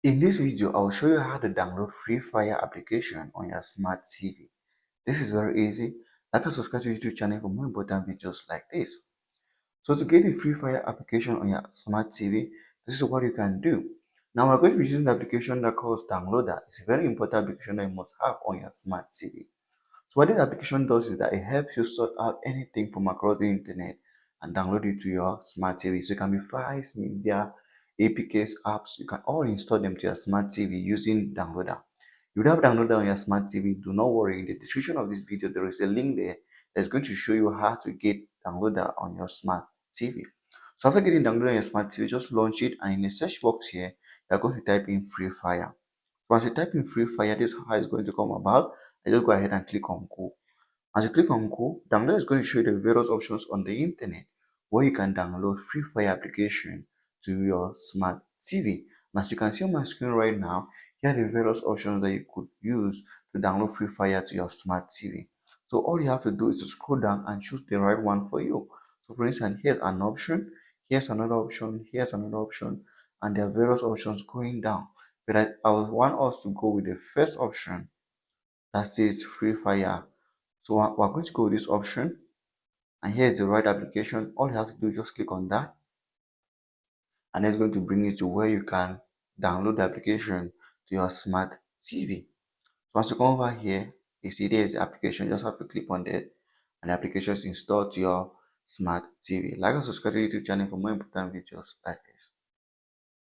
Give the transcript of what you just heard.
In this video, I will show you how to download Free Fire application on your smart TV. This is very easy. Like and subscribe to YouTube channel for more important videos like this. So to get the Free Fire application on your smart TV, this is what you can do. Now we're going to be using the application that calls Downloader. It's a very important application that you must have on your smart TV. So what this application does is that it helps you sort out anything from across the internet and download it to your smart TV. So it can be files, media, APKs, apps. You can all install them to your smart TV using Downloader. If you don't have Downloader on your smart TV, do not worry. In the description of this video, there is a link there that's going to show you how to get Downloader on your smart TV. So after getting Downloader on your smart TV, just launch it, and in the search box here, you're going to type in Free Fire. Once you type in Free Fire, this is how it's going to come about. I just go ahead and click on Go. As you click on Go, Download is going to show you the various options on the internet where you can download Free Fire application to your smart TV. And as you can see on my screen right now, here are the various options that you could use to download Free Fire to your smart TV. So all you have to do is to scroll down and choose the right one for you. So for instance, here's an option, here's another option, here's another option, and there are various options going down. But I would want us to go with the first option that says Free Fire. So we're going to go with this option, and here is the right application. All you have to do is just click on that, and it's going to bring you to where you can download the application to your smart TV. So once you come over here, you see there is the application. You just have to click on it, and the application is installed to your smart TV. Like and subscribe to the YouTube channel for more important videos like this.